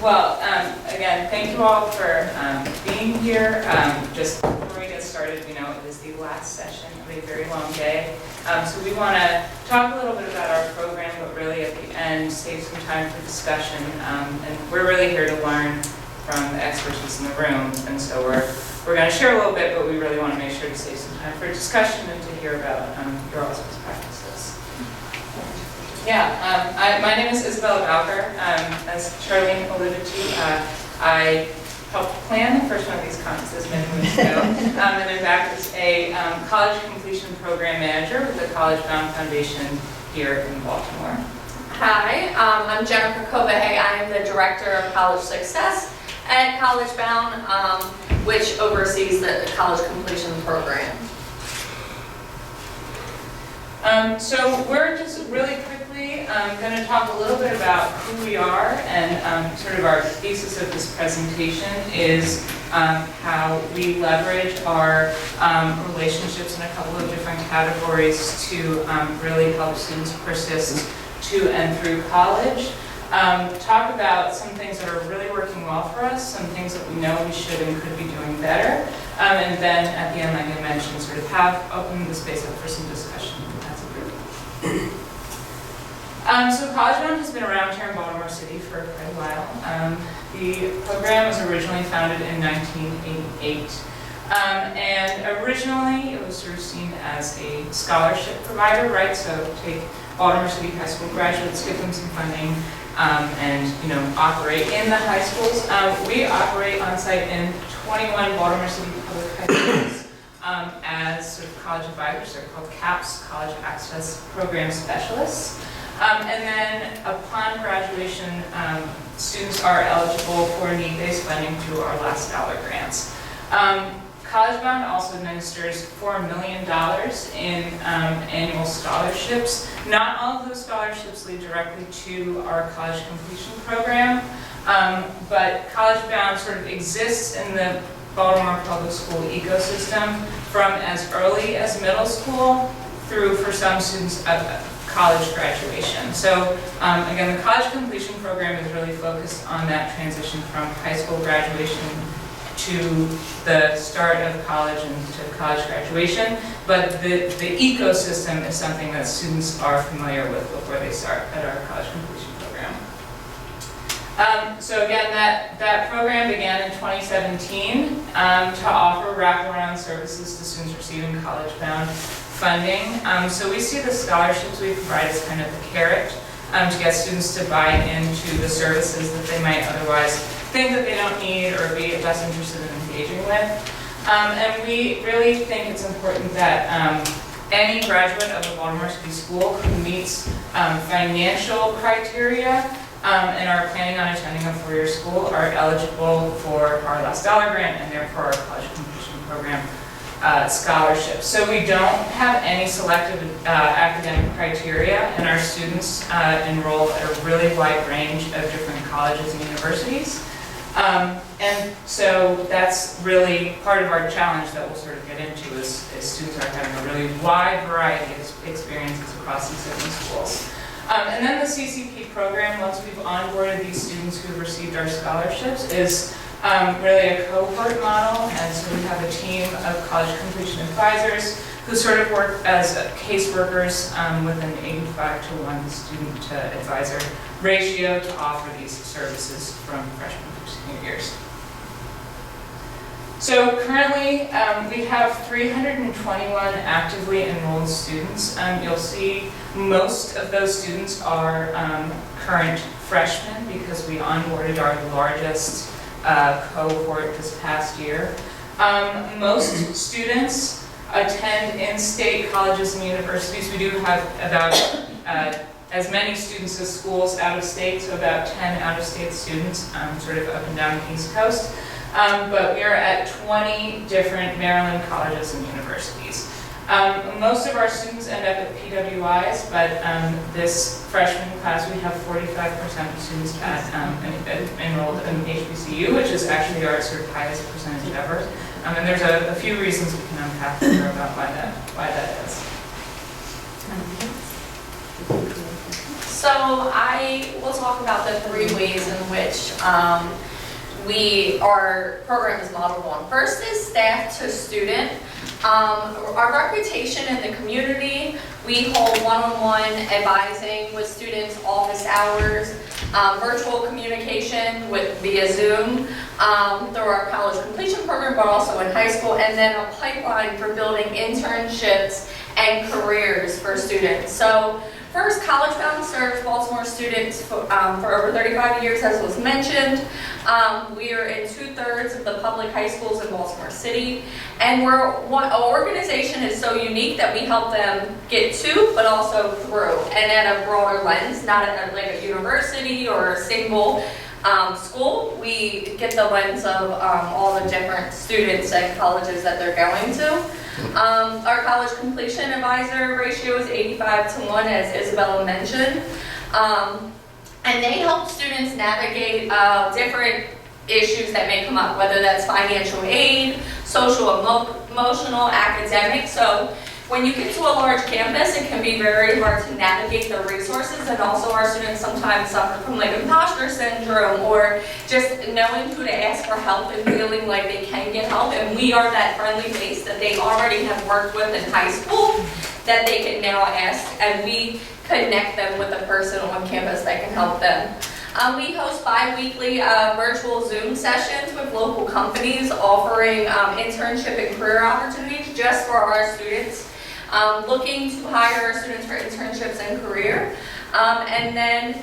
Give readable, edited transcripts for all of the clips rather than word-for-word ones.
Well, again, thank you all for being here. Just before we get started, we know it is the last session of a very long day. So we want to talk a little bit about our program, but really at the end, save some time for discussion. And we're really here to learn from the expertise in the room. And so we're going to share a little bit, but we really want to make sure to save some time for discussion and to hear about your all's best practices. Yeah, my name is Isabella Bowker. As Charlene alluded to, I helped plan the first one of these conferences many weeks ago. And in fact, as a college completion program manager with the College Bound Foundation here in Baltimore. Hi, I'm Jennifer Covahey. I am the Director of College Success at College Bound, which oversees the college completion program. So we're just really quickly going to talk a little bit about who we are, and sort of our thesis of this presentation is how we leverage our relationships in a couple of different categories to really help students persist to and through college. Talk about some things that are really working well for us, some things that we know we should and could be doing better, and then at the end, like I mentioned, sort of open the space up for some discussion as a group. So College Bound has been around here in Baltimore City for quite a while. The program was originally founded in 1988. And originally it was sort of seen as a scholarship provider, right? So take Baltimore City High School graduates, give them some funding, and operate in the high schools. We operate on site in 21 Baltimore City public high schools as sort of college advisors. They're called CAPS, College Access Program Specialists. And then upon graduation, students are eligible for need-based funding through our last dollar grants. College Bound also administers $4 million in annual scholarships. Not all of those scholarships lead directly to our college completion program, but College Bound sort of exists in the Baltimore public school ecosystem from as early as middle school through, for some students, college graduation. So again, the college completion program is really focused on that transition from high school graduation to the start of college and to college graduation, but the ecosystem is something that students are familiar with before they start at our college completion program. So again, that program began in 2017 to offer wraparound services to students receiving College Bound funding. So we see the scholarships we provide as kind of the carrot to get students to buy into the services that they might otherwise think that they don't need or be less interested in engaging with. And we really think it's important that any graduate of a Baltimore City school who meets financial criteria and are planning on attending a four-year school are eligible for our last dollar grant and therefore our college completion program scholarships. So we don't have any selective academic criteria, and our students enroll at a really wide range of different colleges and universities. And so that's really part of our challenge that we'll sort of get into is students are having a really wide variety of experiences across these different schools. And then the CCP program, once we've onboarded these students who've received our scholarships, is really a cohort model. And so we have a team of college completion advisors who sort of work as caseworkers with an 85-to-1 student to advisor ratio to offer these services from freshman through senior years. So currently we have 321 actively enrolled students. You'll see most of those students are current freshmen because we onboarded our largest cohort this past year. Most students attend in-state colleges and universities. We do have about as many students as schools out of state, so about 10 out-of-state students sort of up and down the East Coast. But we are at 20 different Maryland colleges and universities. Most of our students end up at PWIs, but this freshman class we have 45% of students enrolled in HBCU, which is actually our sort of highest percentage ever. And there's a few reasons we can unpack here about why that is. So I will talk about the 3 ways in which our program is modeled on. First is staff to student. Our reputation in the community, we hold one-on-one advising with students, office hours, virtual communication via Zoom, through our college completion program, but also in high school, and then a pipeline for building internships and careers for students. So first, College Bound serves Baltimore students for over 35 years, as was mentioned. We are in 2/3 of the public high schools in Baltimore City, and our organization is so unique that we help them get to, but also through, and at a broader lens, not at like a university or a single school. We get the lens of all the different students and colleges that they're going to. Our college completion advisor ratio is 85-1, as Isabella mentioned. And they help students navigate different issues that may come up, whether that's financial aid, social, emotional, academic. So when you get to a large campus, it can be very hard to navigate the resources, and also our students sometimes suffer from like imposter syndrome, or just knowing who to ask for help and feeling like they can get help. And we are that friendly face that they already have worked with in high school that they can now ask, and we connect them with a person on campus that can help them. We host bi-weekly virtual Zoom sessions with local companies offering internship and career opportunities just for our students, looking to hire our students for internships and career. And then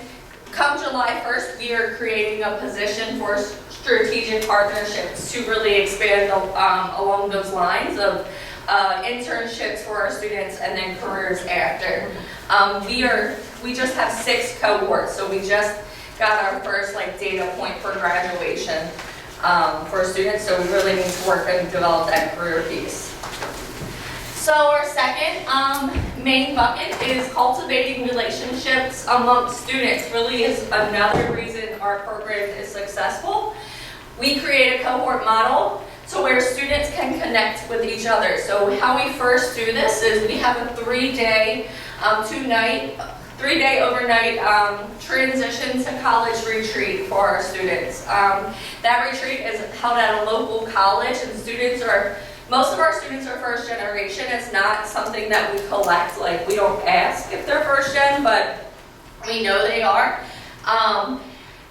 come July 1st, we are creating a position for strategic partnerships to really expand along those lines of internships for our students and then careers after. We just have 6 cohorts, so we just got our first data point for graduation for students, so we really need to work and develop that career piece. So our second main bucket is cultivating relationships amongst students. Really is another reason our program is successful. We create a cohort model so where students can connect with each other. So how we first do this is we have a 3-day, 3-day overnight transition to college retreat for our students. That retreat is held at a local college, and most of our students are first generation. It's not something that we collect, we don't ask if they're first gen, but we know they are.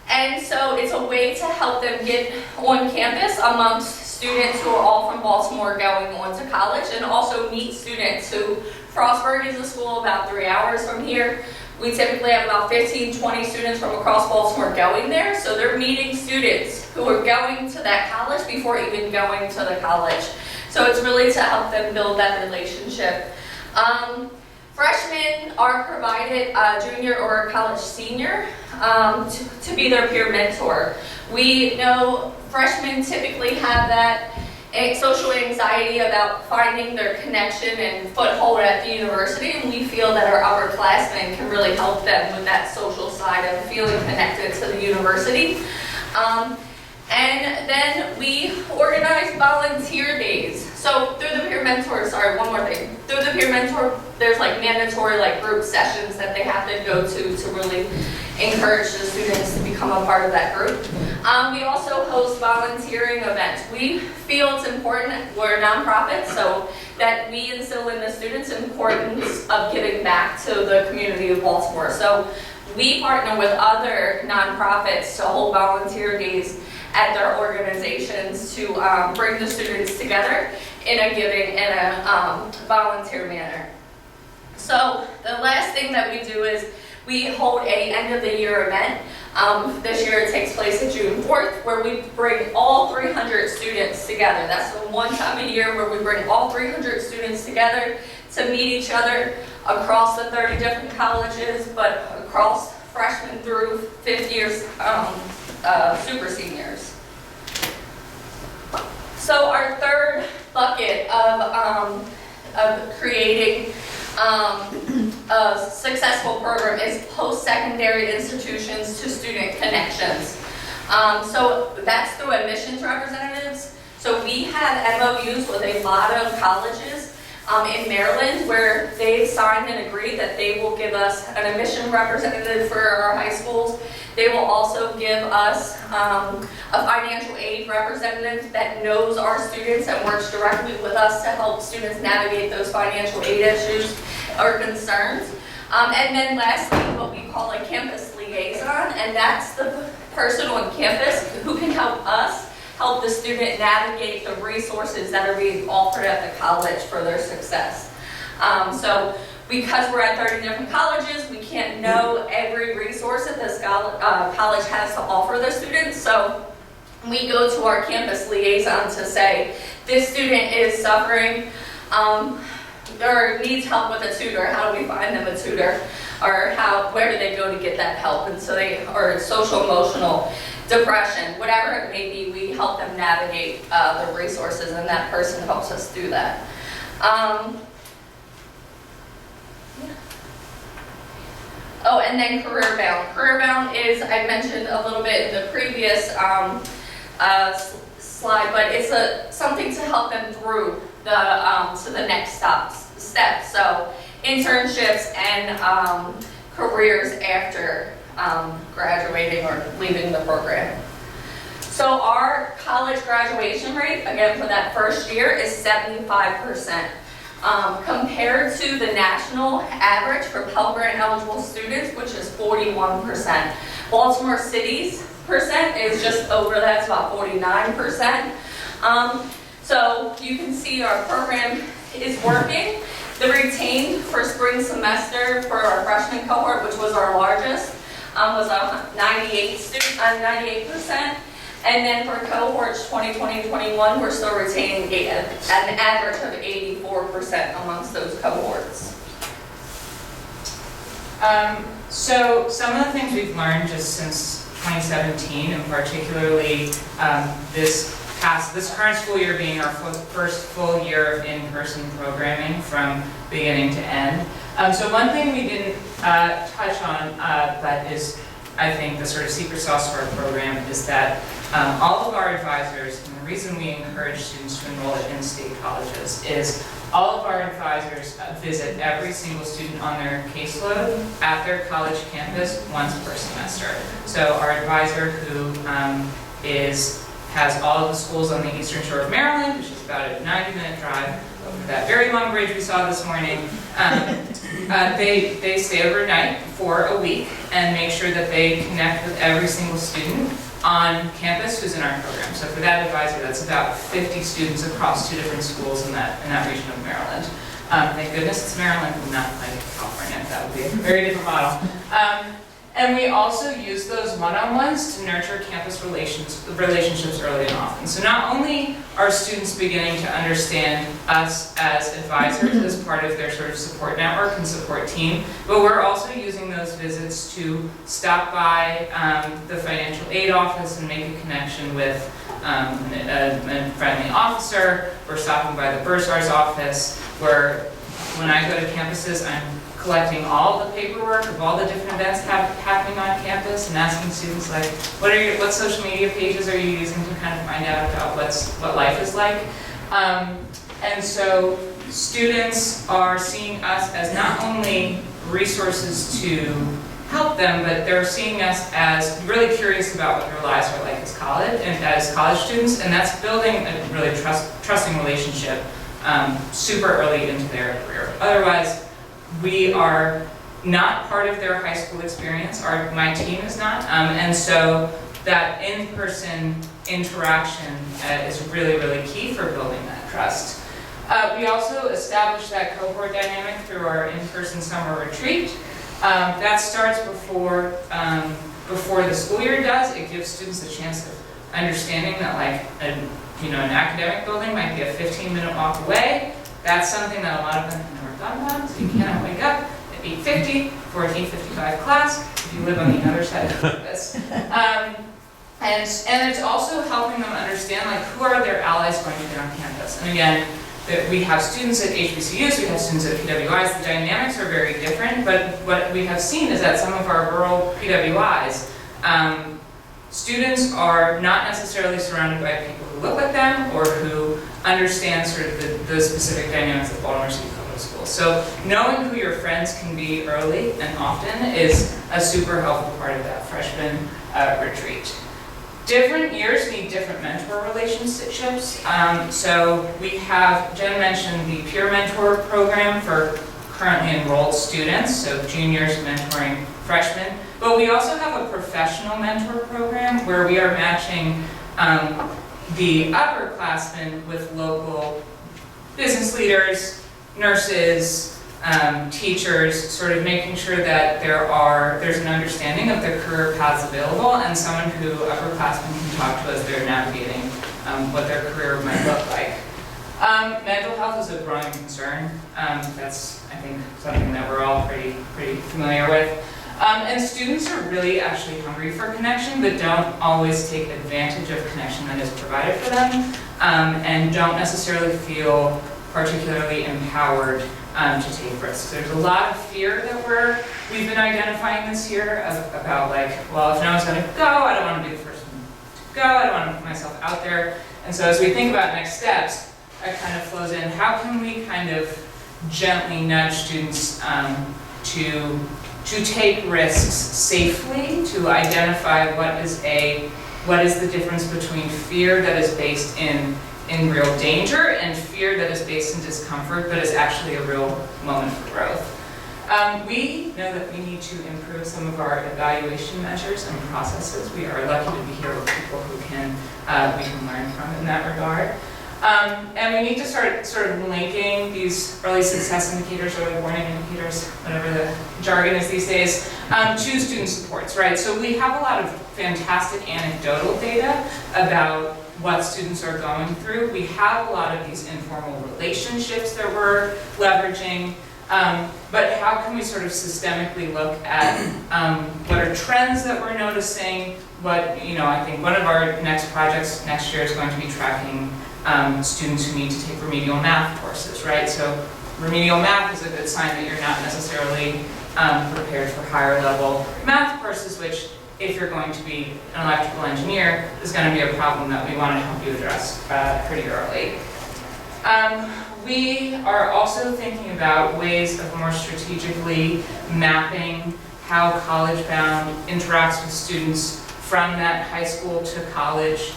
And so it's a way to help them get on campus amongst students who are all from Baltimore going on to college, and also meet students who, Frostburg is a school about 3 hours from here. We typically have about 15-20 students from across Baltimore going there, so they're meeting students who are going to that college before even going to the college. So it's really to help them build that relationship. Freshmen are provided a junior or a college senior to be their peer mentor. We know freshmen typically have that social anxiety about finding their connection and foothold at the university, and we feel that our upperclassmen can really help them with that social side of feeling connected to the university. And then we organize volunteer days. So through the peer mentor, one more thing. Through the peer mentor, there's mandatory group sessions that they have to go to really encourage the students to become a part of that group. We also host volunteering events. We feel it's important, we're a nonprofit, so that we instill in the students the importance of giving back to the community of Baltimore. So we partner with other nonprofits to hold volunteer days at their organizations to bring the students together in a giving and a volunteer manner. So the last thing that we do is we hold a end of the year event. This year it takes place at June 4th, where we bring all 300 students together. That's the one time a year where we bring all 300 students together to meet each other across the 30 different colleges, but across freshmen through 5th years, super seniors. So our third bucket of creating a successful program is post-secondary institutions to student connections. So that's through admissions representatives. So we have MOUs with a lot of colleges in Maryland, where they've signed and agreed that they will give us an admission representative for our high schools. They will also give us a financial aid representative that knows our students and works directly with us to help students navigate those financial aid issues or concerns. And then lastly, what we call a campus liaison, and that's the person on campus who can help us help the student navigate the resources that are being offered at the college for their success. So because we're at 30 different colleges, we can't know every resource that this college has to offer their students. So we go to our campus liaison to say, this student is suffering or needs help with a tutor. How do we find them a tutor? Or where do they go to get that help? And so or social emotional depression, whatever it may be, we help them navigate the resources, and that person helps us do that. Oh, and then Career Bound. Career Bound is, I mentioned a little bit in the previous slide, but it's something to help them through to the next step. So internships and careers after graduating or leaving the program. So our college graduation rate, again for that first year, is 75%. Compared to the national average for Pell Grant eligible students, which is 41%. Baltimore City's percent is just over that, it's about 49%. So you can see our program is working. The retained for spring semester for our freshman cohort, which was our largest, was 98%. And then for cohorts 2020-21, we're still retaining an average of 84% amongst those cohorts. So some of the things we've learned just since 2017, and particularly this current school year being our first full year of in-person programming from beginning to end. So one thing we didn't touch on, but is I think the sort of secret sauce to our program, is that all of our advisors, and the reason we encourage students to enroll at in-state colleges, is all of our advisors visit every single student on their caseload at their college campus once per semester. So our advisor who has all of the schools on the eastern shore of Maryland, which is about a 90-minute drive over that very long bridge we saw this morning, they stay overnight for a week and make sure that they connect with every single student on campus who's in our program. So for that advisor, that's about 50 students across 2 different schools in that region of Maryland. Thank goodness it's Maryland and not like California. That would be a very different model. And we also use those one-on-ones to nurture campus relationships early and often. So not only are students beginning to understand us as advisors as part of their sort of support network and support team, but we're also using those visits to stop by the financial aid office and make a connection with a friendly officer. We're stopping by the bursar's office, where when I go to campuses, I'm collecting all the paperwork of all the different events happening on campus and asking students like, what social media pages are you using to kind of find out about what life is like? And so students are seeing us as not only resources to help them, but they're seeing us as really curious about what their lives are like as college students, and that's building a really trusting relationship super early into their career. Otherwise, we are not part of their high school experience. My team is not, and so that in-person interaction is really, really key for building that trust. We also established that cohort dynamic through our in-person summer retreat. That starts before the school year does. It gives students a chance of understanding that an academic building might be a 15-minute walk away. That's something that a lot of them have never thought about, so you cannot wake up at 8:50 for an 8:55 class if you live on the other side of campus. And it's also helping them understand who are their allies going to be on campus. And again, we have students at HBCUs, we have students at PWIs, the dynamics are very different, but what we have seen is that some of our rural PWIs, students are not necessarily surrounded by people who look like them or who understand sort of the specific dynamics of Baltimore City Public Schools. So knowing who your friends can be early and often is a super helpful part of that freshman retreat. Different years need different mentor relationships. So we have, Jen mentioned the peer mentor program for currently enrolled students, so juniors mentoring freshmen. But we also have a professional mentor program where we are matching the upperclassmen with local business leaders, nurses, teachers, sort of making sure that there's an understanding of the career paths available and someone who upperclassmen can talk to as they're navigating what their career might look like. Mental health is a growing concern. That's, I think, something that we're all pretty familiar with. And students are really actually hungry for connection, but don't always take advantage of connection that is provided for them, and don't necessarily feel particularly empowered to take risks. There's a lot of fear that we've been identifying this year about like, well, if no one's gonna go, I don't wanna be the first one to go, I don't wanna put myself out there. And so as we think about next steps, it kind of flows in, how can we kind of gently nudge students to take risks safely, to identify what is the difference between fear that is based in real danger and fear that is based in discomfort but is actually a real moment for growth. We know that we need to improve some of our evaluation measures and processes. We are lucky to be here with people who we can learn from in that regard. And we need to start sort of linking these early success indicators, early warning indicators, whatever the jargon is these days, to student supports, right? So we have a lot of fantastic anecdotal data about what students are going through. We have a lot of these informal relationships that we're leveraging, but how can we sort of systemically look at what are trends that we're noticing? I think one of our next projects next year is going to be tracking students who need to take remedial math courses, right? So remedial math is a good sign that you're not necessarily prepared for higher level math courses, which if you're going to be an electrical engineer is going to be a problem that we want to help you address pretty early. We are also thinking about ways of more strategically mapping how College Bound interacts with students from that high school to college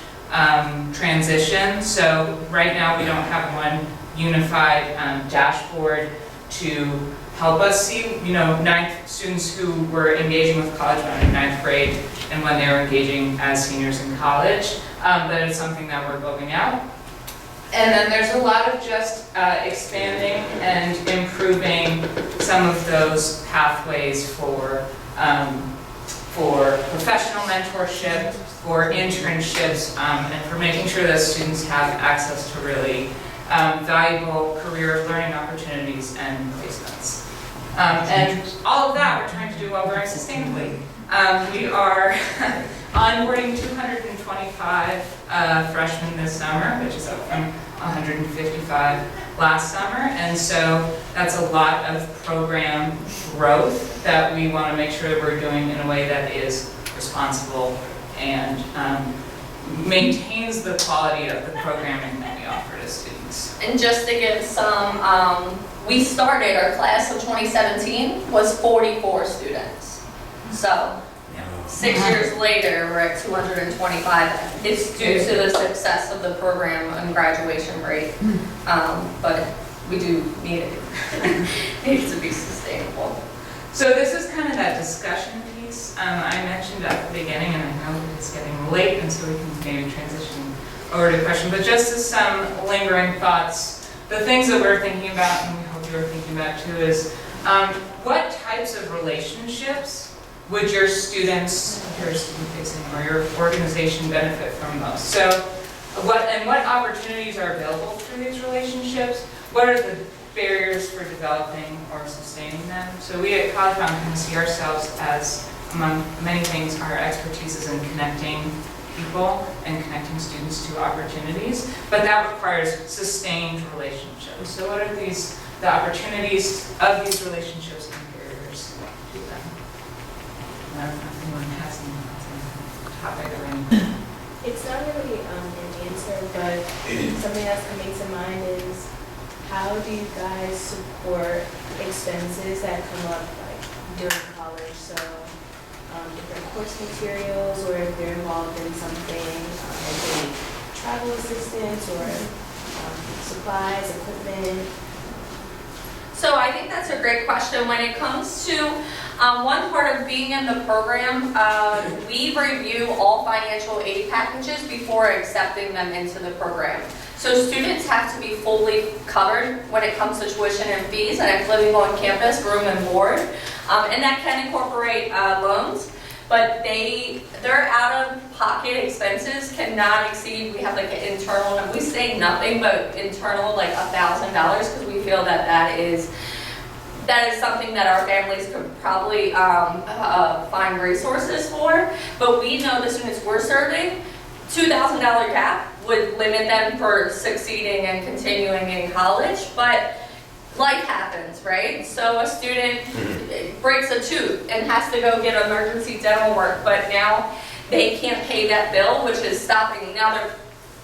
transition. So right now we don't have one unified dashboard to help us see, students who were engaging with College Bound in 9th grade and when they were engaging as seniors in college, but it's something that we're building out. And then there's a lot of just expanding and improving some of those pathways for professional mentorship, for internships, and for making sure that students have access to really valuable career learning opportunities and placements. And all of that we're trying to do while very sustainably. We are onboarding 225 freshmen this summer, which is up from 155 last summer, and so that's a lot of program growth that we want to make sure that we're doing in a way that is responsible and maintains the quality of the programming that we offer to students. And just to give some, we started, our class of 2017 was 44 students. So 6 years later, we're at 225. It's due to the success of the program and graduation rate, but we do need it. It needs to be sustainable. So this is kind of that discussion piece I mentioned at the beginning, and I know it's getting late, and so we can maybe transition over to the question. But just as some lingering thoughts, the things that we're thinking about, and we hope you're thinking about too, is what types of relationships would your students, if you're student-facing, or your organization benefit from most? So what opportunities are available through these relationships? What are the barriers for developing or sustaining them? So we at College Bound can see ourselves as, among many things, our expertise is in connecting people and connecting students to opportunities, but that requires sustained relationships. So what are the opportunities of these relationships and barriers to them? I don't know if anyone has any thoughts on that. topic or anything? It's not really an answer, but something that's coming to mind is how do you guys support expenses that come up like during college? So different course materials, or if they're involved in something like they need travel assistance or supplies, equipment. So I think that's a great question. When it comes to one part of being in the program, we review all financial aid packages before accepting them into the program. So students have to be fully covered when it comes to tuition and fees, and it's living on campus, room and board. And that can incorporate loans, but their out-of-pocket expenses cannot exceed, we have like an internal, we say nothing, but internal like $1,000, because we feel that that is something that our families could probably find resources for. But we know the students we're serving, $2,000 cap would limit them for succeeding and continuing in college, but life happens, right? So a student breaks a tooth and has to go get emergency dental work, but now they can't pay that bill, which is stopping. Now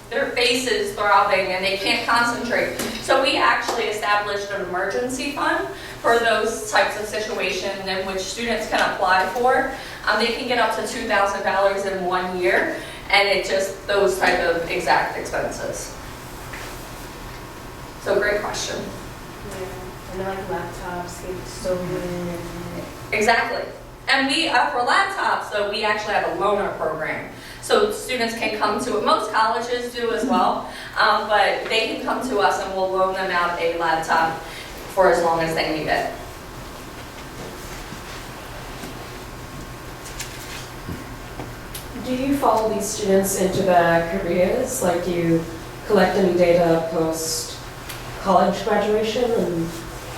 their face is throbbing and they can't concentrate. So we actually established an emergency fund for those types of situations in which students can apply for. They can get up to $2,000 in 1 year, and it just those type of exact expenses. So great question. Yeah, I know like laptops get stolen. Exactly. And we, for laptops, so we actually have a loaner program. So students can come to it, most colleges do as well, but they can come to us and we'll loan them out a laptop for as long as they need it. Do you follow these students into their careers? Like, do you collect any data post-college graduation, and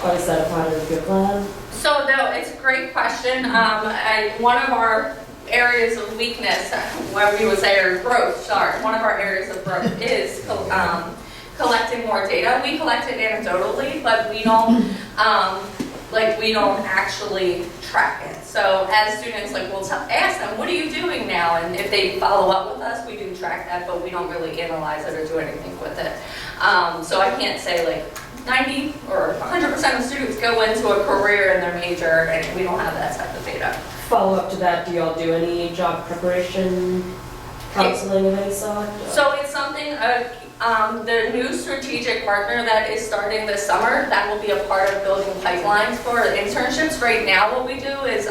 or is that a part of your plan? So no, it's a great question. And one of our areas of weakness, what we would say, or growth, sorry, one of our areas of growth is collecting more data. We collect it anecdotally, but we don't actually track it. So as students, like, we'll ask them, what are you doing now? And if they follow up with us, we do track that, but we don't really analyze it or do anything with it. So I can't say like 90 or 100% of students go into a career in their major, and we don't have that type of data. Follow up to that, do y'all do any job preparation, counseling of any sort? So it's something, the new strategic partner that is starting this summer, that will be a part of building pipelines for internships. Right now what we do is,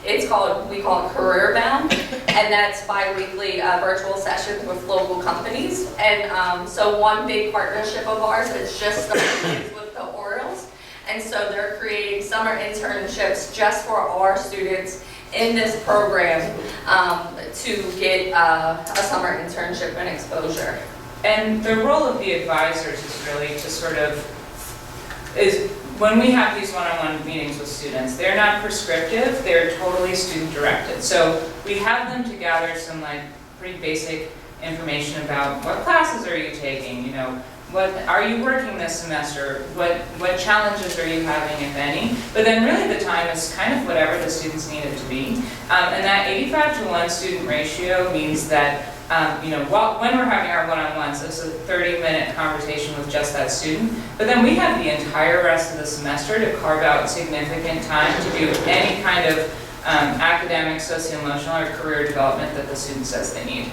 we call it Career Bound, and that's bi-weekly virtual sessions with local companies. And so one big partnership of ours is just started with the Orioles. And so they're creating summer internships just for our students in this program to get a summer internship and exposure. And the role of the advisors is really to sort of, when we have these one-on-one meetings with students, they're not prescriptive, they're totally student-directed. So we have them to gather some like pretty basic information about what classes are you taking, you know, what are you working this semester, what challenges are you having, if any. But then really the time is kind of whatever the students need it to be. And that 85-to-1 student ratio means that when we're having our one-on-ones, it's a 30-minute conversation with just that student. But then we have the entire rest of the semester to carve out significant time to do any kind of academic, socio-emotional, or career development that the student says they need.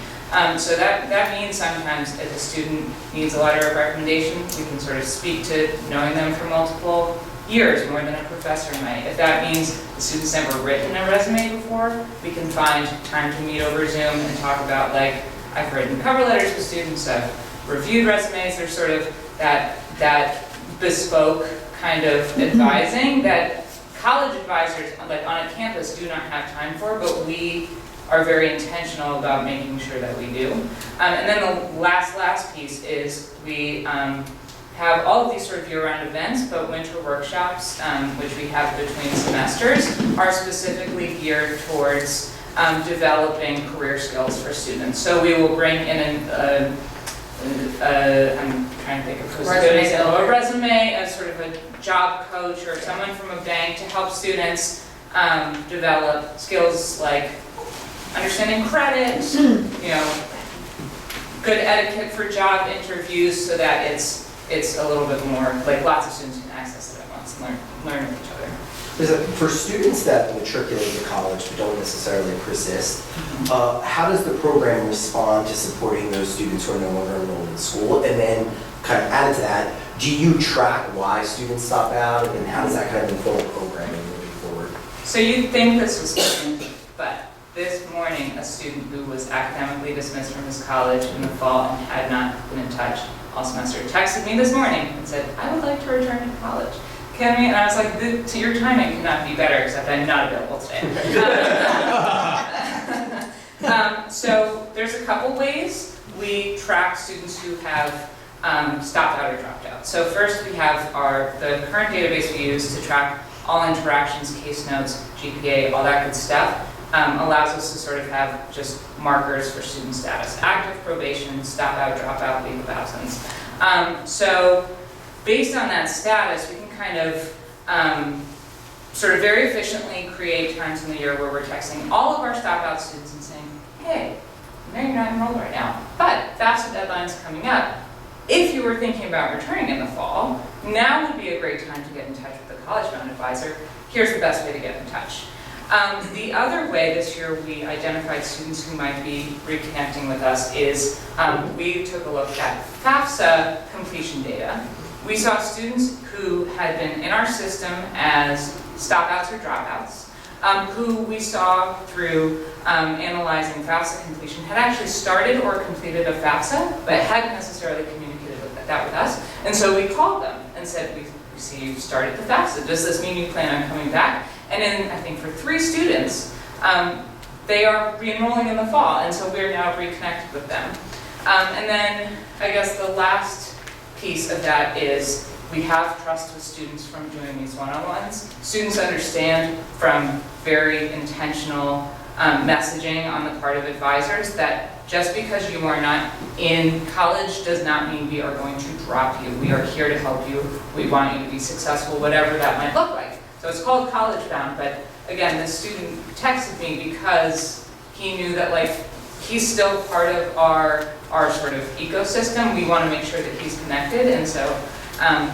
So that means sometimes if a student needs a letter of recommendation, we can sort of speak to knowing them for multiple years, more than a professor might. If that means the student's never written a resume before, we can find time to meet over Zoom and talk about, like, I've written cover letters with students, I've reviewed resumes. There's sort of that bespoke kind of advising that college advisors, like on a campus, do not have time for, but we are very intentional about making sure that we do. And then the last piece is we have all of these sort of year-round events, but winter workshops, which we have between semesters, are specifically geared towards developing career skills for students. So we will bring in I'm trying to think of who's a good example, a resume, a sort of a job coach, or someone from a bank to help students develop skills like understanding credit, you know, good etiquette for job interviews so that it's a little bit more, like lots of students can access it at once and learn with each other. For students that matriculate to college but don't necessarily persist, how does the program respond to supporting those students who are no longer enrolled in school? And then kind of added to that, do you track why students stop out, and how does that kind of inform programming moving forward? So you'd think this was different, but this morning, a student who was academically dismissed from his college in the fall and had not been in touch all semester texted me this morning and said, I would like to return to college. Can we? And I was like, your timing cannot be better, except I'm not available today. So there's a couple ways we track students who have stopped out or dropped out. So first we have the current database we use to track all interactions, case notes, GPA, all that good stuff. Allows us to sort of have just markers for student status. Active probation, stop out, drop out, leave of absence. So based on that status, we can kind of sort of very efficiently create times in the year where we're texting all of our stop out students and saying, hey, I know you're not enrolled right now, but FAFSA deadline's coming up. If you were thinking about returning in the fall, now would be a great time to get in touch with the College Bound advisor. Here's the best way to get in touch. The other way this year we identified students who might be reconnecting with us is we took a look at FAFSA completion data. We saw students who had been in our system as stop-outs or dropouts, who we saw through analyzing FAFSA completion had actually started or completed a FAFSA, but hadn't necessarily communicated that with us. And so we called them and said, we see you started the FAFSA. Does this mean you plan on coming back? And then I think for 3 students, they are re-enrolling in the fall, and so we're now reconnected with them. And then I guess the last piece of that is we have trust with students from doing these one-on-ones. Students understand from very intentional messaging on the part of advisors that just because you are not in college does not mean we are going to drop you. We are here to help you. We want you to be successful, whatever that might look like. So it's called College Bound, but again, the student texted me because he knew that like he's still part of our sort of ecosystem. We want to make sure that he's connected, and so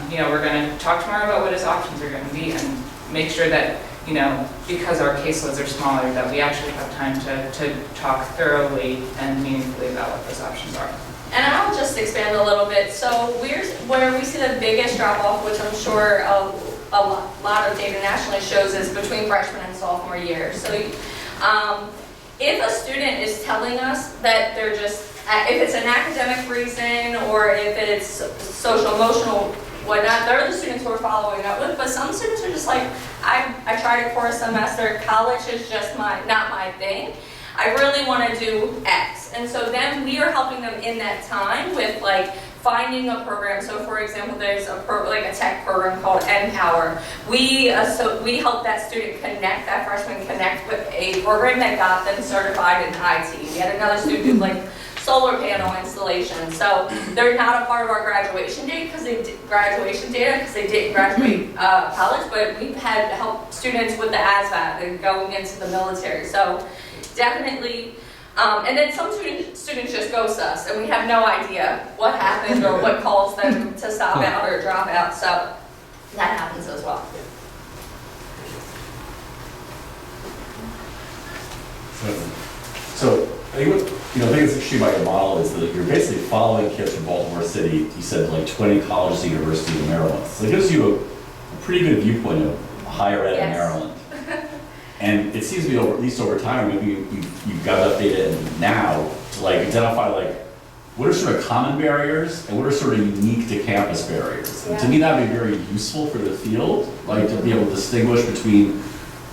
you know, we're going to talk tomorrow about what his options are going to be and make sure that, you know, because our caseloads are smaller, that we actually have time to talk thoroughly and meaningfully about what those options are. And I'll just expand a little bit. So where we see the biggest drop-off, which I'm sure a lot of data nationally shows, is between freshman and sophomore year. So if a student is telling us that they're just, if it's an academic reason or if it's social emotional whatnot, they're the students we're following up with. But some students are just like, I tried it for a semester, college is just not my thing. I really want to do X. And so then we are helping them in that time with like finding a program. So for example, there's a a tech program called Empower. We help that student connect, that freshman connect with a program that got them certified in IT. We had another student do like solar panel installation. So they're not a part of our graduation data because they didn't graduate college, but we've had help students with the ASVAB and going into the military. So definitely, and then some students just ghost us and we have no idea what happened or what caused them to stop out or drop out. So that happens as well. So I think the thing that's interesting about your model is that you're basically following kids from Baltimore City. You said like 20 colleges and universities in Maryland. So it gives you a pretty good viewpoint of higher ed in Maryland. And it seems to be at least over time, maybe you've got to update it now to like identify like what are sort of common barriers and what are sort of unique to campus barriers. And to me, that would be very useful for the field, like to be able to distinguish between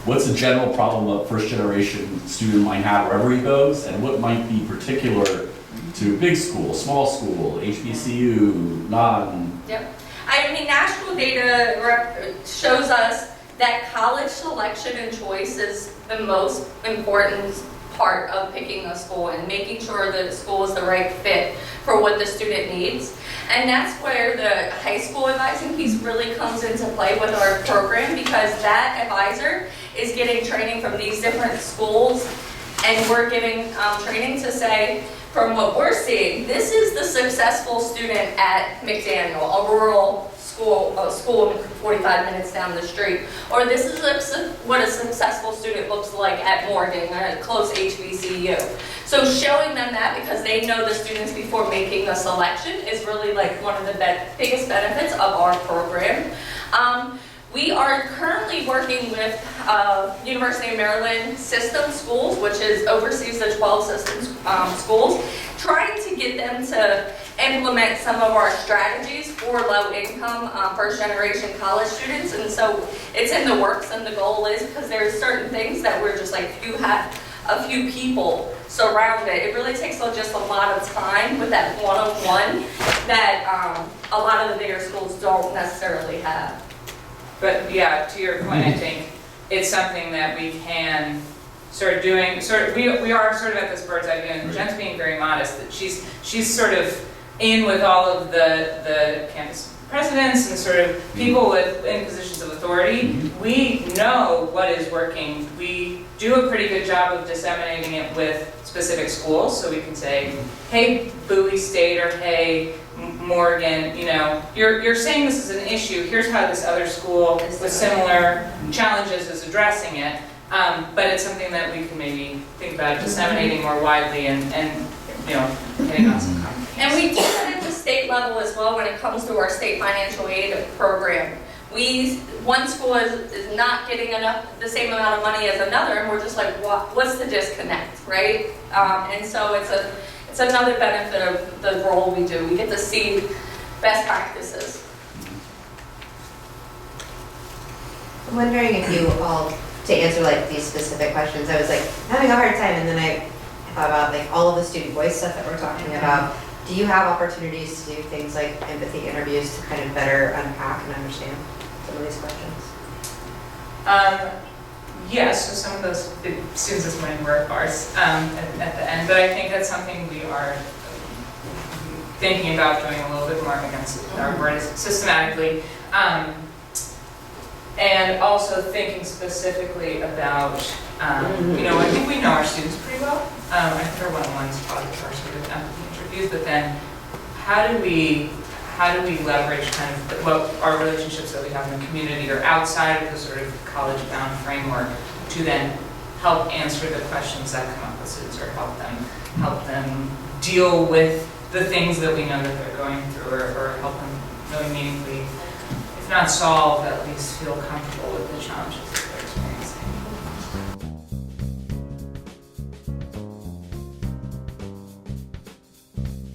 what's a general problem a first generation student might have wherever he goes, and what might be particular to big school, small school, HBCU, non. Yep. I mean, national data shows us that college selection and choice is the most important part of picking a school and making sure the school is the right fit for what the student needs. And that's where the high school advising piece really comes into play with our program, because that advisor is getting training from these different schools And we're giving training to say, from what we're seeing, this is the successful student at McDaniel, a rural school, 45 minutes down the street. Or this is what a successful student looks like at Morgan, a close HBCU. So showing them that, because they know the students before making the selection, is really like one of the biggest benefits of our program. We are currently working with University of Maryland System Schools, which oversees the 12 system schools, trying to get them to implement some of our strategies for low-income, first-generation college students. And so it's in the works, and the goal is, because there's certain things that we're just like, if you have a few people surround it, it really takes just a lot of time with that one-on-one that a lot of the bigger schools don't necessarily have. But yeah, to your point, I think it's something that we can start doing, we are sort of at this bird's eye view, and Jen's being very modest, that she's sort of in with all of the campus presidents and sort of people in positions of authority. We know what is working. We do a pretty good job of disseminating it with specific schools, so we can say, hey, Bowie State, or hey, Morgan, you know, you're saying this is an issue, here's how this other school with similar challenges is addressing it, but it's something that we can maybe think about disseminating more widely and you know, getting on some content. And we do that at the state level as well when it comes to our state financial aid program. One school is not getting the same amount of money as another, and we're just like, what's the disconnect, right? And so it's another benefit of the role we do. We get to see best practices. I'm wondering if you all, to answer like these specific questions, I was like having a hard time, and then I thought about like all of the student voice stuff that we're talking about. Do you have opportunities to do things like empathy interviews to kind of better unpack and understand some of these questions? Yes, so some of those students this morning were at bars at the end, but I think that's something we are thinking about doing a little bit more against our word systematically. And also thinking specifically about, you know, I think we know our students pretty well. I think our one-on-ones probably are sort of empathy interviews, but then how do we leverage kind of what our relationships that we have in the community or outside of the sort of college-bound framework to then help answer the questions that come up with students, or help them deal with the things that we know that they're going through, or help them really meaningfully, if not solve, at least feel comfortable with the challenges